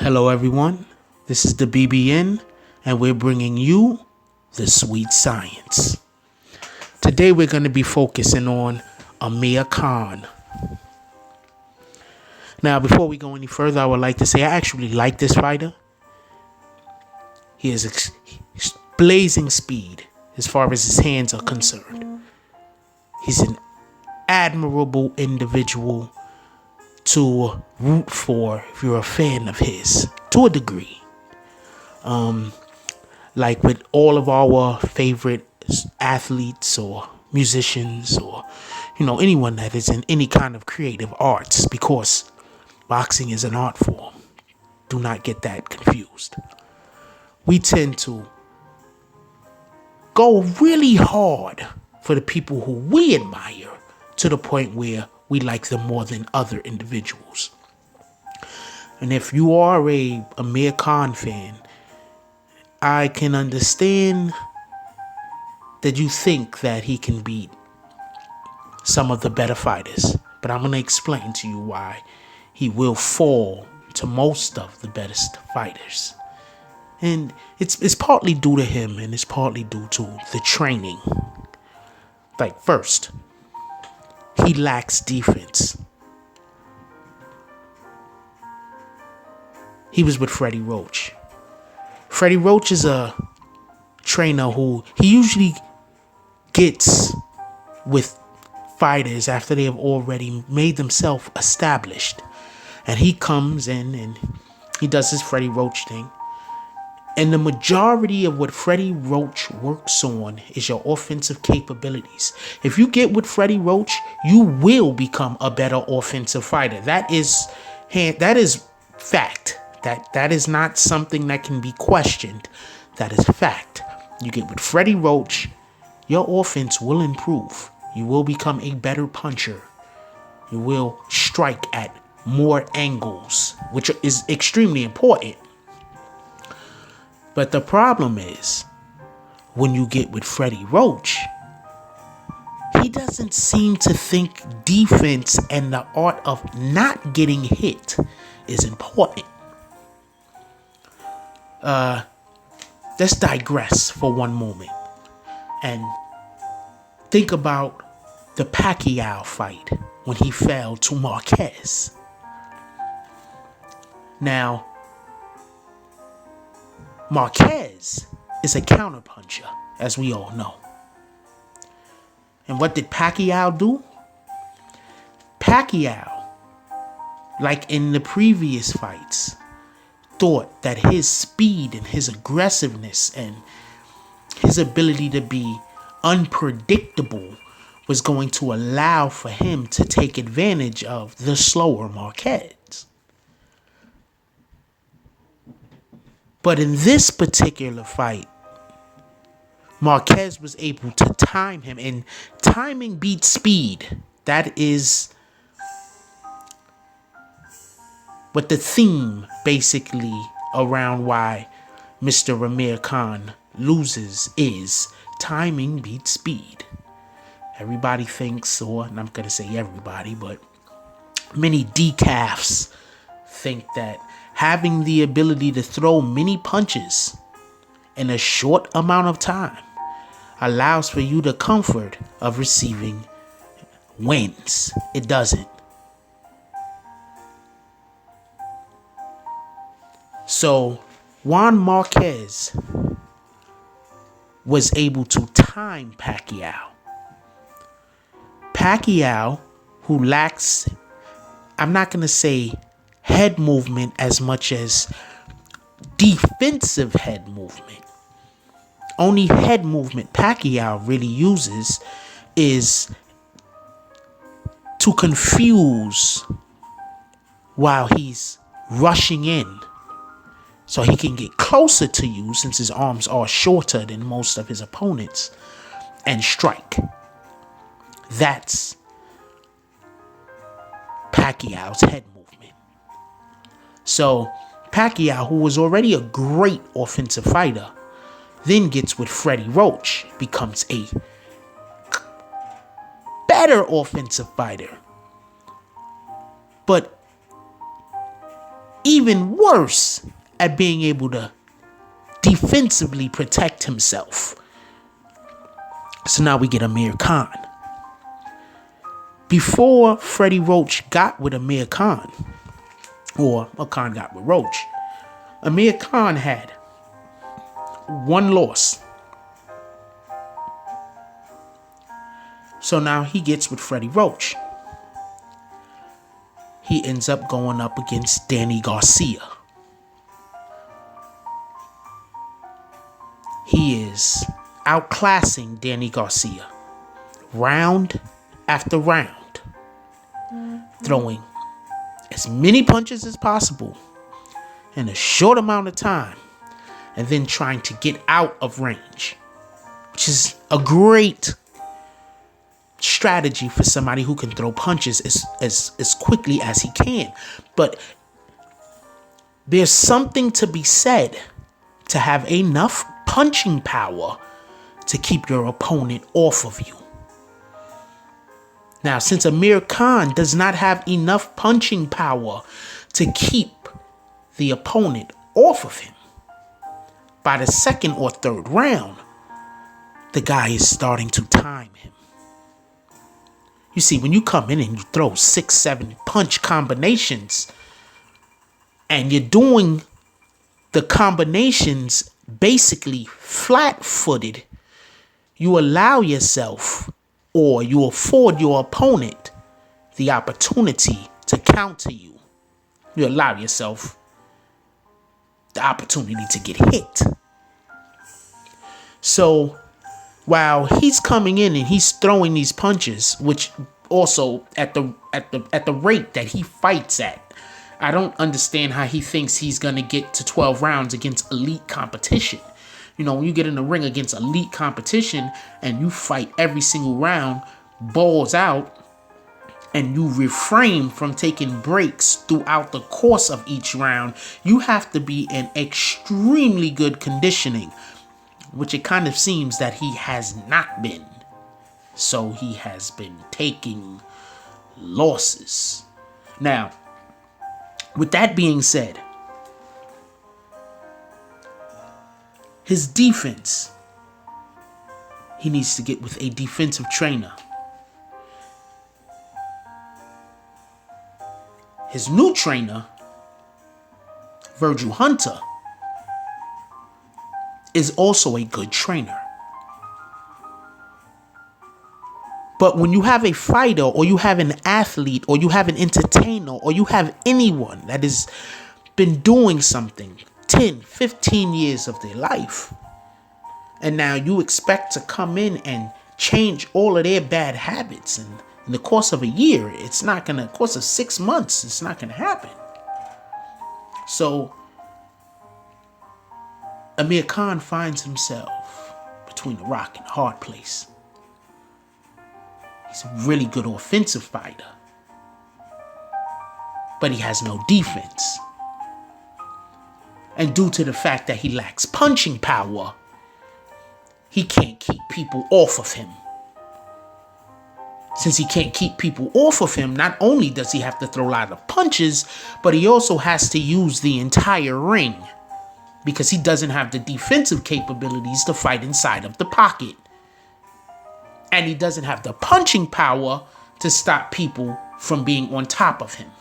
Hello, everyone. This is the BBN, and we're bringing you the sweet science. Today, we're going to be focusing on Amir Khan. Now, before we go any further, I would like to say I actually like this fighter. He has blazing speed as far as his hands are concerned. He's an admirable individual to root for if you're a fan of his, to a degree. Like with all of our favorite athletes or musicians or anyone that is in any kind of creative arts, because boxing is an art form. Do not get that confused. We tend to go really hard for the people who we admire to the point where we like them more than other individuals. And if you are a Amir Khan fan, I can understand that you think that he can beat some of the better fighters. But I'm going to explain to you why he will fall to most of the best fighters. And it's partly due to him, and it's partly due to the training. Like, first, he lacks defense. He was with Freddie Roach. Freddie Roach is a trainer who he usually gets with fighters after they have already made themselves established. And he comes in and he does his Freddie Roach thing. And the majority of what Freddie Roach works on is your offensive capabilities. If you get with Freddie Roach, you will become a better offensive fighter. That is fact. That is not something that can be questioned. That is fact. You get with Freddie Roach, your offense will improve. You will become a better puncher. You will strike at more angles, which is extremely important. But the problem is, when you get with Freddie Roach, he doesn't seem to think defense and the art of not getting hit is important. Let's digress for one moment and think about the Pacquiao fight when he fell to Marquez. Now, Marquez is a counterpuncher, as we all know. And what did Pacquiao do? Pacquiao, like in the previous fights, thought that his speed and his aggressiveness and his ability to be unpredictable was going to allow for him to take advantage of the slower Marquez. But in this particular fight, Marquez was able to time him, and timing beats speed. That is what the theme basically around why Mr. Amir Khan loses is. Timing beats speed. Everybody thinks, or and I'm going to say everybody, but many decafs think that having the ability to throw many punches in a short amount of time allows for you the comfort of receiving wins. It doesn't. So Juan Marquez was able to time Pacquiao. Pacquiao, who lacks, I'm not going to say head movement as much as defensive head movement. Only head movement Pacquiao really uses is to confuse while he's rushing in, so he can get closer to you since his arms are shorter than most of his opponents and strike. That's Pacquiao's head movement. So Pacquiao, who was already a great offensive fighter, then gets with Freddie Roach, becomes a better offensive fighter. But even worse at being able to defensively protect himself. So now we get Amir Khan. Before Freddie Roach got with Amir Khan, or Khan got with Roach, Amir Khan had one loss. So now he gets with Freddie Roach. He ends up going up against Danny Garcia. He is outclassing Danny Garcia round after round, throwing as many punches as possible in a short amount of time, and then trying to get out of range, which is a great strategy for somebody who can throw punches as quickly as he can. But there's something to be said to have enough punching power to keep your opponent off of you. Now, since Amir Khan does not have enough punching power to keep the opponent off of him, by the second or third round, the guy is starting to time him. You see, when you come in and you throw 6-7 punch combinations, and you're doing the combinations basically flat-footed, you allow yourself, or you afford your opponent the opportunity to counter you. You allow yourself the opportunity to get hit. So while he's coming in and he's throwing these punches, which also at the rate that he fights at, I don't understand how he thinks he's gonna get to 12 rounds against elite competition. You know, when you get in the ring against elite competition and you fight every single round, balls out, and you refrain from taking breaks throughout the course of each round, you have to be in extremely good conditioning, which it kind of seems that he has not been. So he has been taking losses. Now, with that being said, his defense, he needs to get with a defensive trainer. His new trainer, Virgil Hunter, is also a good trainer. But when you have a fighter, or you have an athlete, or you have an entertainer, or you have anyone that has been doing something 10, 15 years of their life, and now you expect to come in and change all of their bad habits, and in the course of a year, it's not gonna, course of 6 months, it's not gonna happen. So Amir Khan finds himself between a rock and a hard place. He's a really good offensive fighter, but he has no defense. And due to the fact that he lacks punching power, he can't keep people off of him. Since he can't keep people off of him, not only does he have to throw a lot of punches, but he also has to use the entire ring, because he doesn't have the defensive capabilities to fight inside of the pocket. And he doesn't have the punching power to stop people from being on top of him.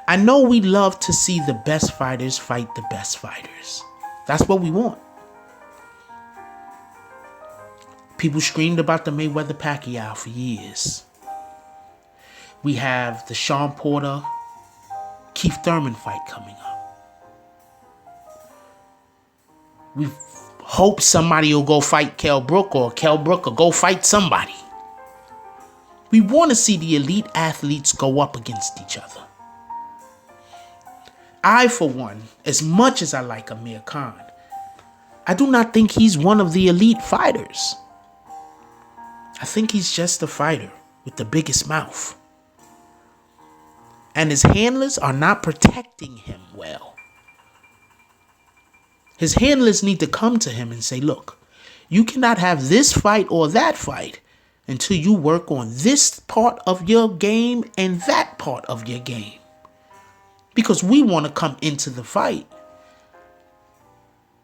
I know we love to see the best fighters fight the best fighters. That's what we want. People screamed about the Mayweather-Pacquiao for years. We have the Sean Porter, Keith Thurman fight coming up. We hope somebody will go fight Kell Brook, or Kell Brook will go fight somebody. We want to see the elite athletes go up against each other. I, for one, as much as I like Amir Khan, I do not think he's one of the elite fighters. I think he's just a fighter with the biggest mouth. And his handlers are not protecting him well. His handlers need to come to him and say, look, you cannot have this fight or that fight until you work on this part of your game and that part of your game. Because we want to come into the fight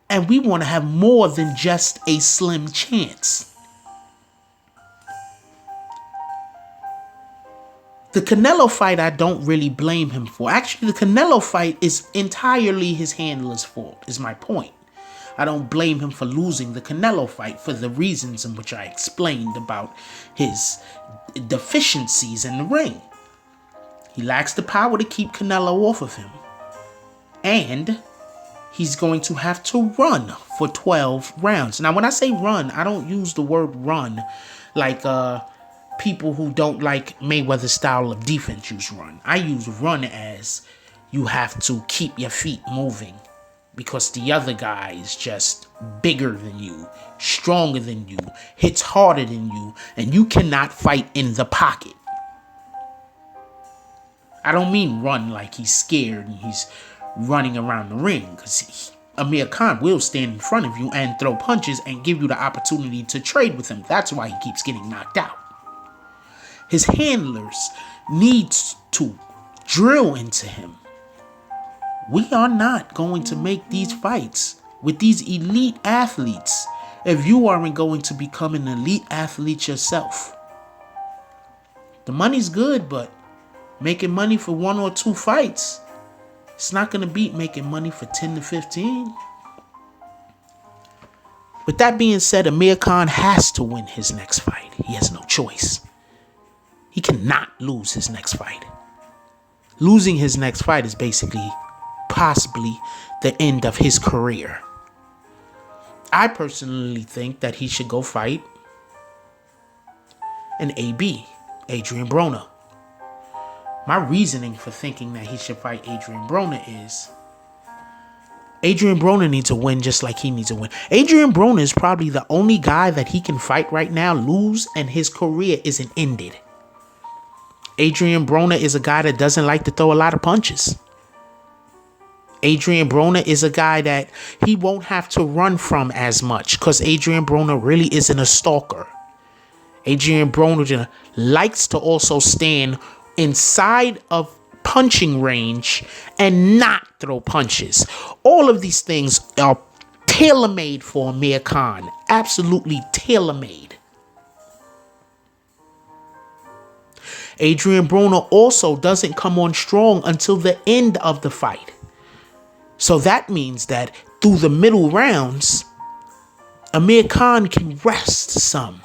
and we want to have more than just a slim chance. The Canelo fight, I don't really blame him for. Actually, the Canelo fight is entirely his handler's fault, is my point. I don't blame him for losing the Canelo fight for the reasons in which I explained about his deficiencies in the ring. He lacks the power to keep Canelo off of him. And he's going to have to run for 12 rounds. Now, when I say run, I don't use the word run like people who don't like Mayweather's style of defense use run. I use run as you have to keep your feet moving because the other guy is just bigger than you, stronger than you, hits harder than you, and you cannot fight in the pocket. I don't mean run like he's scared and he's running around the ring, because Amir Khan will stand in front of you and throw punches and give you the opportunity to trade with him. That's why he keeps getting knocked out. His handlers need to drill into him. We are not going to make these fights with these elite athletes if you aren't going to become an elite athlete yourself. The money's good, but making money for 1 or 2 fights, it's not going to beat making money for 10 to 15. With that being said, Amir Khan has to win his next fight. He has no choice. He cannot lose his next fight. Losing his next fight is basically possibly the end of his career. I personally think that he should go fight an AB, Adrian Broner. My reasoning for thinking that he should fight Adrian Broner is Adrian Broner needs to win just like he needs to win. Adrian Broner is probably the only guy that he can fight right now, lose, and his career isn't ended. Adrian Broner is a guy that doesn't like to throw a lot of punches. Adrian Broner is a guy that he won't have to run from as much because Adrian Broner really isn't a stalker. Adrian Broner likes to also stand inside of punching range and not throw punches. All of these things are tailor-made for Amir Khan. Absolutely tailor-made. Adrian Broner also doesn't come on strong until the end of the fight. So that means that through the middle rounds, Amir Khan can rest some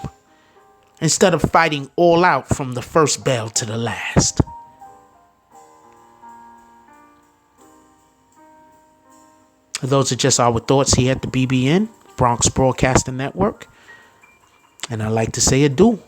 instead of fighting all out from the first bell to the last. Those are just our thoughts here at the BBN, Bronx Broadcasting Network. And I'd like to say adieu.